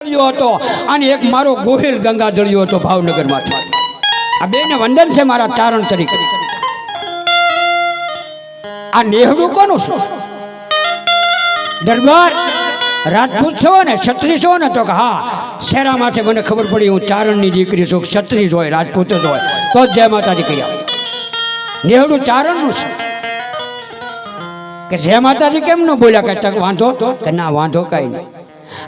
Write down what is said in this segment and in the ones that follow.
ગંગાજળિયો હતો અને એક મારો ગોહિલ ગંગાજળિયો હતો ભાવનગરમાંથી. આ બેને વંદન છે મારા ચારણ તરીકે. આ નેહડું કોનું છે? દરબાર રાજપૂત છો ને, ક્ષત્રિય છો ને? તો કે હા. શેરામાંથી મને ખબર પડી હું ચારણની દીકરી છું. ક્ષત્રિય હોય, રાજપૂત જ હોય તો જ જય માતાજી કહી આવે. નેહડું ચારણનું છે કે જય માતાજી કેમ ન બોલ્યા? કઈ તક વાંધો કે ના વાંધો કઈ નહીં.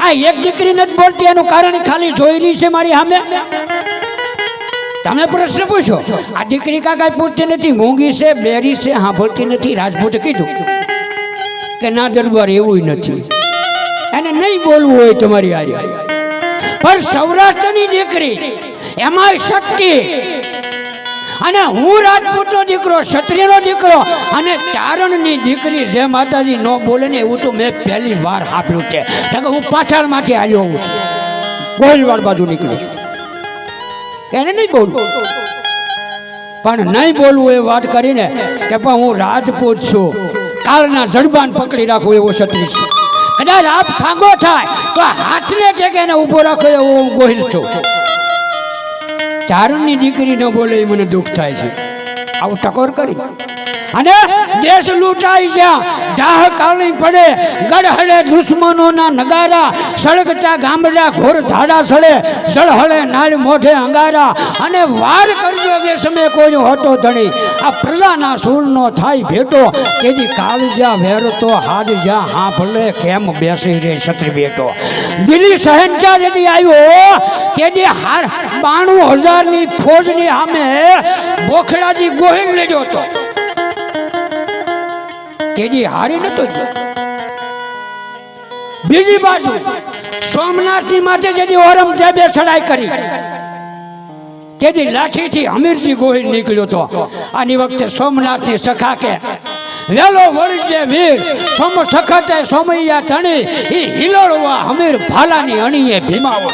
આ એક દીકરી નથી બોલતી એનું કારણ ખાલી જોઈ રહી છે મારી સામે. તમે પ્રશ્ન પૂછો, આ દીકરી કાંઈ પૂછતી નથી, મોંઘી છે, બેરી છે, હા બોલતી નથી. રાજપૂતે કીધું કે ના દરબાર એવું નથી, એને નહીં બોલવું હોય તમારી હારે. પણ સૌરાષ્ટ્રની દીકરી એમાં શક્તિ, અને હું રાજપૂતનો દીકરો, ક્ષત્રિયનો દીકરો અને ચારણની દીકરી જે માતાજી ન બોલે ને એવું તો મેં પહેલી વાર સાંભળ્યું છે. હું પાછળમાંથી આવ્યો હું છું, ગોહિલવાડ બાજુ નીકળ્યું છું. એને નહીં બોલવું, પણ નહીં બોલવું એ વાત કરીને કે પણ હું રાજપૂત છું, કાળના જડબાન પકડી રાખું એવો ક્ષત્રિય છું. કદાચ આપ ખાંગો થાય તો હાથને ટેકે એને ઊભો રાખો એવો હું ગોહિલ છું. ચારણની દીકરી ન બોલે એ મને દુઃખ થાય છે. આવું ટકોર કરી અને દેશ લૂંટાઈ ગયા, દાહ કાળી પડે, ગઢહળે દુશ્મનોના નગારા, સળગતા ગામડા ઘોર ધાડા સળે, સળહળે નાળ મોઢે અંગારા, અને વાર કરજો કે સમય કોઈ હોતો ધણી, આ પ્રજાના સૂરનો થાય ભેટો, તેથી કાળજા વેરતો હાજ જા હા ભલે કેમ બેસી રે ક્ષત્રિય બેટો. દિલ્હી શહેનશાહ જેથી આવ્યો તેથી 92,000ની ફોજની સામે બોખડાજી ગોહિલ લેજો હતો. તેજી હારી નતો. બીજી બાજુ સોમનાથની માથે જેથી ઔરંગઝેબે ચડાઈ કરી તેજી લાઠીથી હમીરજી ગોહિલ નીકળ્યો હતો. આની વખતે સોમનાથની સખા કે વેલો વળજે વીર સોમ સખતે સોમૈયા ધણી, ઈ હિલોળવા હમીર ભાલાની અણીએ ભીમાવો.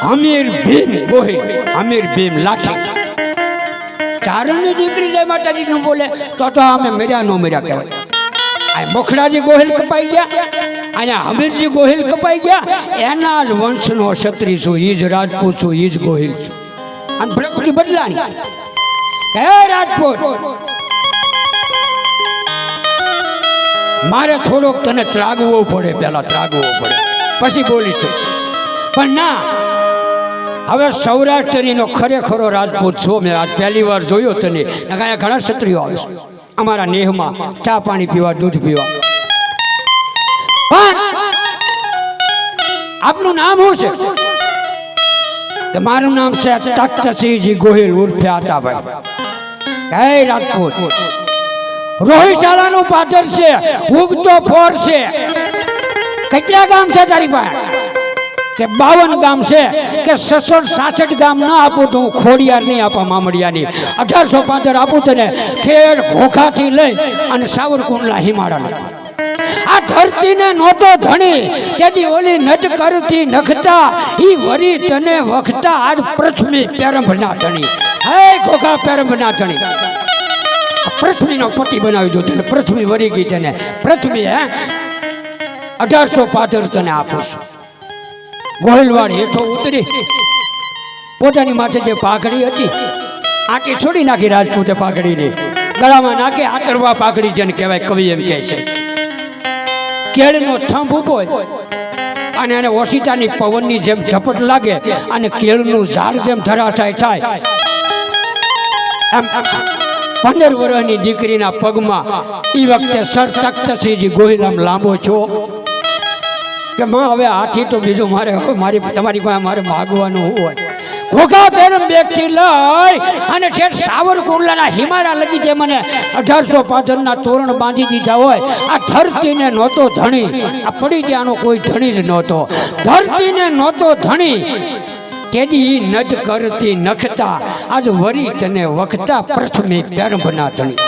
હમીર ભીમ ગોહિલ, હમીર ભીમ લાઠી. ચારણની દીકરી જય માતાજી નું બોલે તો અમે મેર્યા નો મેર્યા કહેવાય. આ મોખડાજી ગોહિલ કપાઈ ગયા, અહીંયા હમીરજી ગોહિલ કપાઈ ગયા. એના જ વંશનો ક્ષત્રિય છું, ઈ જ રાજપૂત છું, ઈ જ ગોહિલ છું. અને પ્રકૃતિ બદલાની હે રાજપૂત, મારે થોડોક તને ત્રાગવો પડે, પેલા ત્રાગવો પડે પછી બોલીશું. પણ ના, હવે સૌરાષ્ટ્રીનો ખરેખરો રાજપૂત છો. મેં આજ પહેલી વાર જોયો તને. અહીંયા ઘણા ક્ષત્રિયો આવે છે અમારા નેહમાં ચા પાણી પીવા, દૂધ પીવા. આપનું નામ શું છે? કે મારું નામ છે તખ્તસિંહજી ગોહિલ ઉર્ફે આતાભાઈ. હે રાજપૂત, રોહિશાળાનું પાદર છે, ઉગતો ફોર છે. કેટલા ગામ છે તારી પાસે? કે 52 ગામ છે. કે 666 ગામ ના આપું તો હું ખોડિયાર નહીં આપા મામડિયાની. 1815 આપું તને ખેડ ઘોખાથી લઈ અને સાવરકુંડલા હિમાળા. આ ધરતીને નહોતો ધણી તેથી ઓલી નજ કરતી નખતા, ઈ વરી તને વખતા આજ પૃથ્વી પેરંભના ધણી. હે ઘોઘા પેરંભના ધણી, પૃથ્વીનો પતિ બનાવી દો તને. પૃથ્વી વરી ગઈ તને. પૃથ્વી હે 1815 તને આપું છું. ગોહિલવાડ હેઠો ઉતરી પોતાની માથે જે પાઘડી હતી આટી છોડી નાખી. રાજપૂતે પાઘડીને ગળામાં નાખી આતરવા પાઘડી જેને કહેવાય, કવિ એમ કહે છે. કેળનો થંભ ઉભો અને એને ઓશિતાની પવનની જેમ ઝપટ લાગે અને કેળનું ઝાડ જેમ ધરાશાય થાય એમ 15 વર્ષની દીકરીના પગમાં એ વખતે સર તખ્તસિંહજી ગોહિલ આમ લાંબો છો કે માં હવે હાથી તો બીજું મારે મારી તમારી પાસે મારે માગવાનું હોય. ઘોઘા પેરમ બેગથી લઈ અને ઠેઠ સાવરકુંડલાના હિમાળા લગી જે મને 1815ના તોરણ બાંધી દીધા હોય. આ ધરતીને નહોતો ધણી, આ પડી ત્યાંનો કોઈ ધણી જ નહોતો. ધરતીને નહોતો ધણી તેદી નજ કરતી નખતા, આજ વરી તને વખતા પ્રથમી પેરંભના ધણી.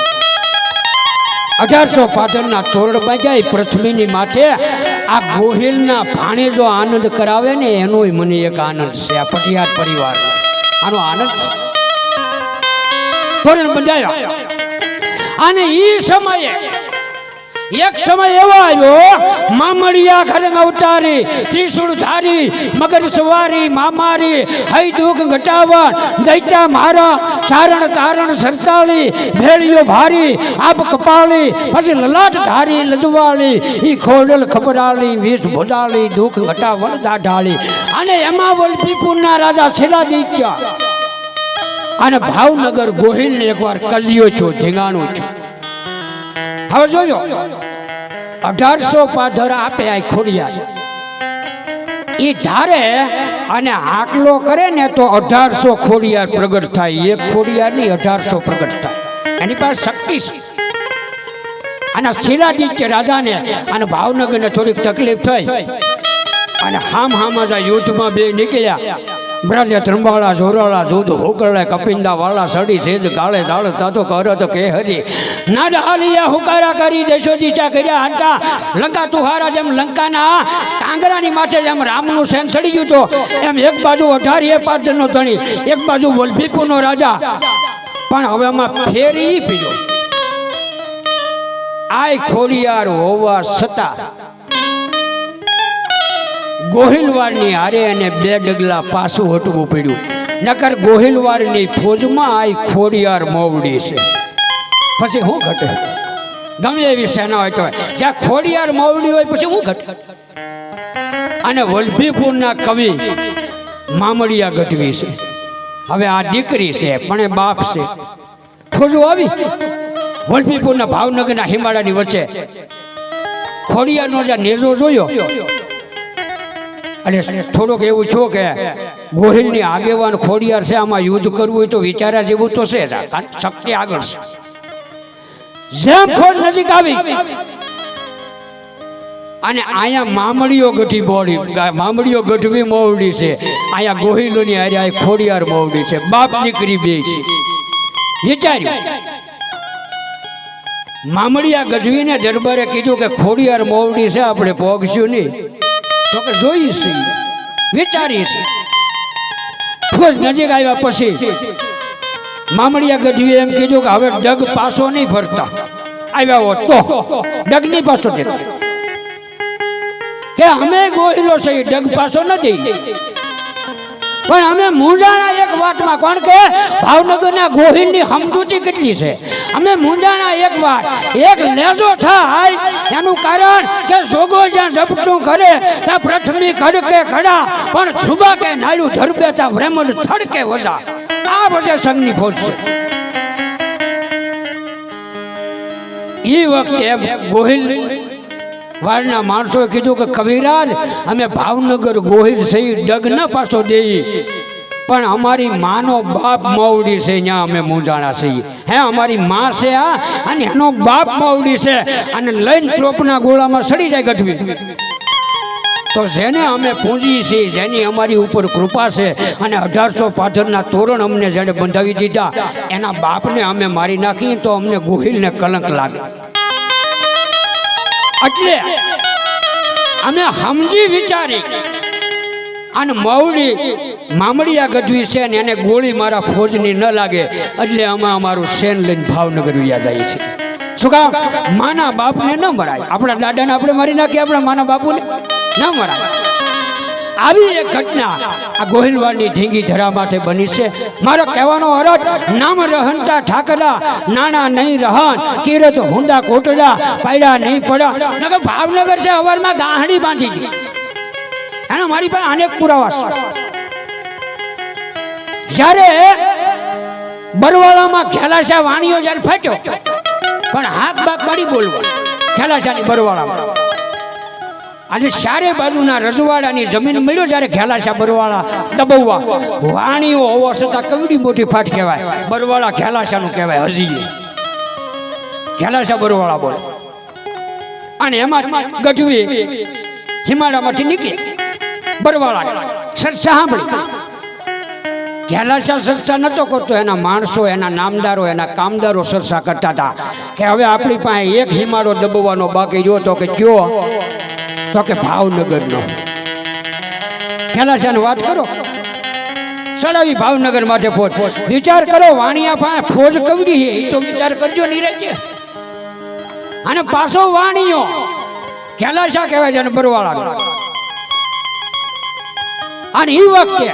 1815ના તોરણ બાંધ્યા પૃથ્વીની માથે. આ ગોહિલના ભાણેજો આનંદ કરાવે ને એનોય મને એક આનંદ છે. આ પટિયાર પરિવાર આનો આનંદ છે. તોરણ બંધાયા અને એ સમયે એક સમય એવો આવ્યો મામડિયા ઘરંગ અવતારી ત્રિશુળ ધારી મગર સવારી મામારી હૈ દુઃખ ઘટાવણ દૈત્યા મારા ચારણ તારણ સરતાળી ભેળિયો ભારી આપ કપાળી પછી લલાટ ધારી લજવાળી ઈ ખોડલ ખબરાળી વીસ ભોજાળી દુઃખ ઘટાવણ દાઢાળી અને એમાં વલભીપુરના રાજા છેલ્લા દીક્યા અને ભાવનગર ગોહિલને એકવાર કજ્યો છો ધીંગાણું છું. હવે જોજો 1800 પાધર આપે આ ખોડિયાર એ ધારે અને આકલો કરે ને તો 1800 ખોડિયાર પ્રગટ થાય. એક ખોડિયાર ની 1800 પ્રગટ થાય. એની પાસે શક્તિ છે. અને શિલાદિત્ય રાજાને અને ભાવનગરને થોડીક તકલીફ થઈ અને હામ યુદ્ધમાં બે નીકળ્યા. બ્રજ ત્રંબાળા જોરાળા જૂધ હોકળે કપિંદા વાળા સડી સેજ ગાળે જાળ તાતો કરો તો કે હરી નાદ હાલિયા હુકારા કરી દેશો દીચા કર્યા હતા. લંકા તુહારા જેમ લંકાના કાંગરાની માથે જેમ રામનું સેન સડી ગયું તો એમ એક બાજુ 18 પાદરનો ધણી એક બાજુ વલભીપુરનો રાજા. પણ હવે આમાં ફેરી પીડ્યો આય ખોડિયાર હોવા છતાં ગોહિલવારની હારે અને 2 ડગલા પાછું હટવું પડ્યું. નકર ગોહિલવારની ફોજમાં આ ખોડિયાર મોવડી છે. પછી શું ઘટે? ગમે એવી સેના હોય તો જ્યાં ખોડિયાર મોવડી હોય પછી શું ઘટે? અને વલભીપુરના કવિ મામડિયા ગઢવી છે. હવે આ દીકરી છે પણ એ બાપ છે. ફોજો આવી વલભીપુરના ભાવનગરના હિમાળાની વચ્ચે ખોડિયારનો જ્યાં નેજો જોયો અને થોડોક એવું છો કે ગોહિલની આગેવાન ખોડિયાર છે, આમાં યુદ્ધ કરવું હોય તો વિચારા જેવું તો છે. શક્તિ આગળ છે. જેમ ખોડ નજીક આવી અને અહીંયા મામડીઓ ગઢી બોડી મામડીઓ ગઢવી મોવડી છે. અહીંયા ગોહિલોની હારે આ ખોડિયાર મોવડી છે. બાપ દીકરી બે છે. વિચાર્યું મામડિયા ગઢવીને દરબારે કીધું કે ખોડિયાર મોવડી છે, આપણે પોગશું નહીં તો કે જોઈશું વિચારીશું. ફોજ નજીક આવ્યા પછી મામડિયા ગઢવીએ એમ કીધું કે હવે ડગ પાછો નહીં ફરતા. આવ્યા હોત તો ડગની પાછો દેતા કે અમે ગોહિલો છે ડગ પાછો નથી. પણ અમે મૂંઝાણા એક વાતમાં, કોણ કે ભાવનગરના ગોહિલની સમજૂતી કેટલી છે. અમે મૂંઝાણા એક વાત, એક લેજો થાય એનું કારણ કે જોગો જ્યાં ઝપટું કરે ત્યાં પ્રથમી ખડકે ખડા પણ ધ્રુબા કે નાયું ધરબે ત્યાં વ્રેમન થડકે વજા. આ વજે સંઘની ફોજ છે. એ વખતે ગોહિલ વારના માણસોએ કીધું કે કવિરાજ અમે ભાવનગર ગોહિલ સહી ડગ ન પાછો દેઈ, પણ અમારી માનો બાપ મોવડી છે ત્યાં અમે મૂંઝાણા છીએ. હે અમારી માં છે આ અને એનો બાપ મોવડી છે અને લઈને ચોપના ગોળામાં સડી જાય ગઢવી. તો જેને અમે પૂંજી છીએ, જેની અમારી ઉપર કૃપા છે અને 1800 પાથરના તોરણ અમને જેને બંધાવી દીધા એના બાપને અમે મારી નાખીએ તો અમને ગોહિલને કલંક લાગે. એટલે અમે સમજી વિચારી અને મોવડી મામડિયા ગઢવી છે ને એને ગોળી મારા ફોજની ન લાગે એટલે અમે અમારું સેન લઈને ભાવનગર વ્યા જઈએ છીએ. શું કામ? માના બાપને ન મરાય. આપણા દાદાને આપણે મારી નાખીએ, આપણા માના બાપુને ન મરાય. આવી એક ઘટના આ ગોહિલવાડની ઢીંગી ધરા માથે બની છે. મારો કહેવાનો અર્થ નામ રહનતા ઠાકરા નાના નહીં રહન કિરત હુંડા કોટડા પાયડા નહીં પડા. નગર ભાવનગર છે અવારમાં ગાહડી બાંધી દી એનો મારી પાસે અનેક પુરાવા છે. જ્યારે બરવાળામાં ખેલાશા વાણીઓ જ્યારે ફાટ્યો પણ હાથ બાક મારી બોલવા ખેલાશાની બરવાળામાં આજે ચારે બાજુના રજવાડાની જમીન મળ્યો જ્યારે ખેલાશા બરવાળા દબાવવા વાણીઓ હોવા છતાં કવડી મોટી ફાટ કહેવાય. બરવાળા ખેલાશાનું કહેવાય. હજી ખેલાશા બરવાળા બોલે અને એમાં ગઢવી હિમાલયમાંથી નીકળી બરવાળા સરસા સાંભળી. ખેલાશા સરસા નતો કરતો, એના માણસો એના નામદારો એના કામદારો સરસા કરતા હતા કે હવે આપણી પાસે એક હિમાળો દબાવવાનો બાકી રહ્યો તો કે કયો? તો કે ભાવનગરનો. ખેલાશાની વાત કરો, સડાવી ભાવનગર માથે ફોજ. વિચાર કરો વાણિયા પાસે ફોજ કવડી છે એ તો વિચાર કરજો નહીં રહે. અને પાછો વાણીઓ કેલાશા કહેવાય છે, અને બરવાળા. અને એ વખતે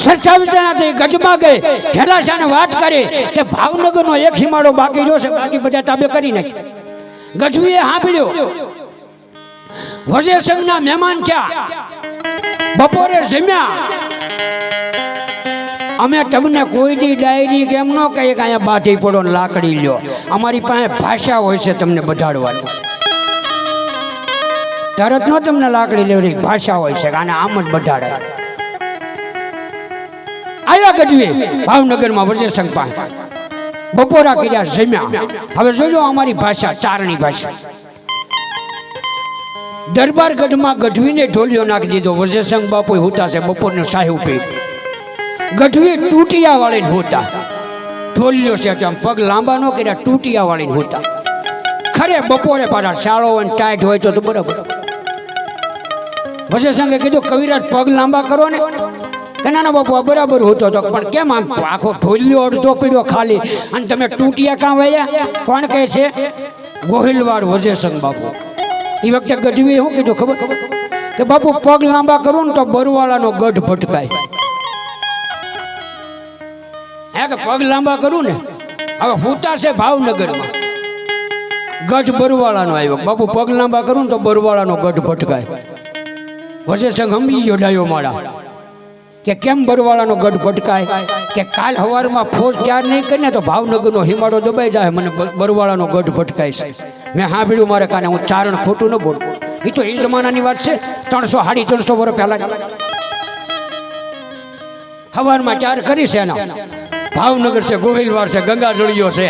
સરસા વિચારણાથી ગજમાં ગઈ કેલાશાને વાત કરી કે ભાવનગરનો એક હિમાળો બાકી રહ્યો છે, બાકી બધા તાબે કરી નાખી. ગજવીએ સાંભળ્યો વજે સંઘના મહેમાન થયા, બપોરે જમ્યા. અમે તમને કોઈ દી ડાયરી કેમ ન કહીએ કે અહીંયા બાથી પડો ને લાકડી લ્યો. અમારી પાસે ભાષા હોય છે તમને બધાડવાની. તરત નો તમને લાકડી લેવડી, ભાષા હોય છે કે આને આમ જ બધાડે. આવ્યા ગજવી ભાવનગરમાં વજેસંગ પાસે, બપોરા કર્યા, જમ્યા. હવે જોજો અમારી ભાષા ચારણી ભાષા. દરબાર ગઢમાં ગઢવીને ઢોલિયો નાખી દીધો. વજેસંગ બાપુ હોતા છે બપોરનું સાહેબ પી. ગઢવી ટૂટિયા વાળીને હોતા, ઢોલિયો છે આમ પગ લાંબા ન કર્યા, ટૂટિયા વાળીને હોતા. ખરે બપોરે પાછા શાળો હોય ટાઈટ હોય તો બરાબર. વજેસંગે કીધું કવિરાજ પગ લાંબા કરો ને. કે નાના બાપુ આ બરાબર હોતો હતો, પણ કેમ આમ આખો ઢોલિયો અડધો પીડ્યો ખાલી અને તમે ટૂટિયા કાં વયા? કોણ કહે છે? ગોહિલવાડ વજેસંગ બાપુ. એ વખતે ગઢવી શું કીધું ખબર કે બાપુ પગ લાંબા કરું ને તો બરવાળાનો ગઢ ભટકાય. હે કે પગ લાંબા કરું ને, હવે હોતા છે ભાવનગરમાં ગઢ બરવાળાનો આવ્યો. બાપુ પગ લાંબા કરું ને તો બરવાળાનો ગઢ ભટકાય. વજેસંગ સમજી ગયો ડાયો માળા કે કેમ બરવાળાનો ગઢ ભટકાય, કે કાલ સવારમાં ફોજ તૈયાર નહીં કરીને તો ભાવનગરનો હિમાળો દબાઈ જાય, મને બરવાળાનો ગઢ ભટકાય છે. મેં સાંભળ્યું મારે કાને, હું ચારણ ખોટું ન બોલું. એ તો એ જમાનાની વાત છે, 300-350 વર્ષ પહેલા. સવારમાં ચાર કરી છે એના. ભાવનગર છે, ગોહિલવાડ છે, ગંગાજળિયો છે,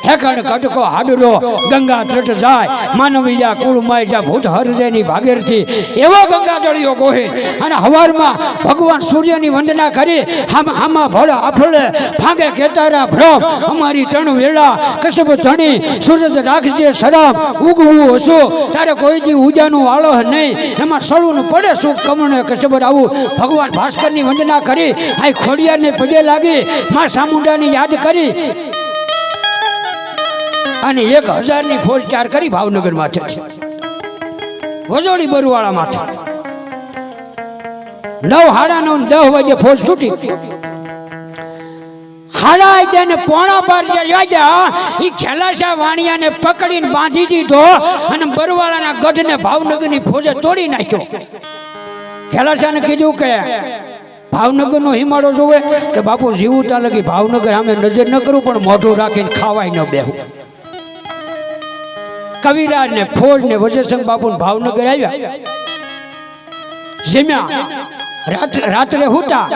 હેકણ કટકો હાડલો ગંગા તટ જાય, માનવીયા કુળમાય જા ભૂત હરજેની ભાગેરથી એવો ગંગાજળિયો ગોહિલ. અને હવારમાં ભગવાન સૂર્યની વંદના કરી, હામા ભળ આફળે ભાગે કેતારા ભ્રમ, અમારી ત્રણ વેળા કસબ ધણી સૂરજ રાખજે સરામ, ઉગવું હશો તારે કોઈ દી ઉજાનું વાળો નહીં, એમાં સળું પડે શું કમણે કસબર આવું. ભગવાન ભાસ્કરની વંદના કરી, આ ખોડિયારને પગે લાગી, માં ચામુંડાની યાદ કરી અને 1000ની ફોજ ચાર કરી ભાવનગર માથે, વજોડી બરવાળા માથે. 9:30-10 વાગે ફોજ છૂટી. 11:30 પોણા 12 વાગ્યા ઈ ખેલાસા વાણિયાને પકડીને બાંધી દીધો અને બરવાળાના ગઢને ભાવનગરની ફોજે તોડી નાખ્યો. ખેલાસાને કીધું કે ભાવનગરનો હિમાળો જોવે કે બાપુ જીવતા લગી ભાવનગર સામે નજર ન કરું, પણ મોઢું રાખીને ખાવાય ન બેહું. કવિરાજ ને ફોજ ને વજેસંગ બાપુ ભાવનગર આવ્યા, જમ્યા, રાત્રે હુતા.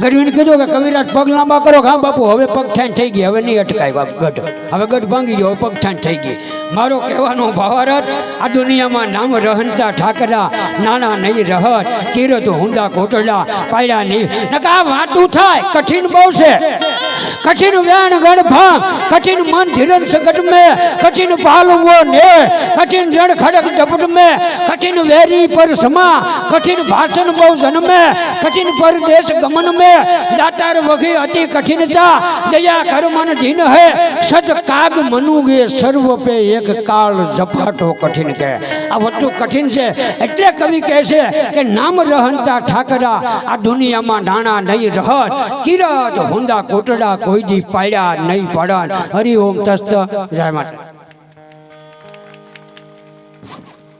ગઢવીને કીધું કે કવિરાજ પગ લાંબા કરો. હા બાપુ હવે પગ ઠાણ થઈ ગઈ, હવે નહીં અટકાય ગઢ, હવે ગઢ ભાંગી ગયો, પગ ઠાણ થઈ ગઈ. મારો કહેવાનો ભાવાર્થ, આ દુનિયામાં નામ રહનતા ઠાકરા, નાના નહીં રહત કીરત હુંદા કોટડા પાયડા નહીં. નકા આ વાતું થાય કઠિન બહુ છે. કઠિન વ્યાણ ગઢ ભાંગ, કઠિન મન ધીરન સગટ में, कठिन पालवो ने, कठिन जड़ खड़क झपट में, कठिन वेरी पर समा, कठिन भाषण बहु जन में, कठिन परदेश गमन में, दातार वगी अति कठिनता, दया कर मन दीन है, सच काग मनुगे सर्व पे एक काल झपाटो कठिन के. आ वस्तु कठिन છે એટલે કવિ કહે છે કે નામ રહનતા ઠાકરા, આ દુનિયામાં નાણા નહીં રહત કિરત હુંદા કોટડા કોઈ દી પાડ્યા નહીં પડન. હરિ ઓમ તસ્ત જય માતા.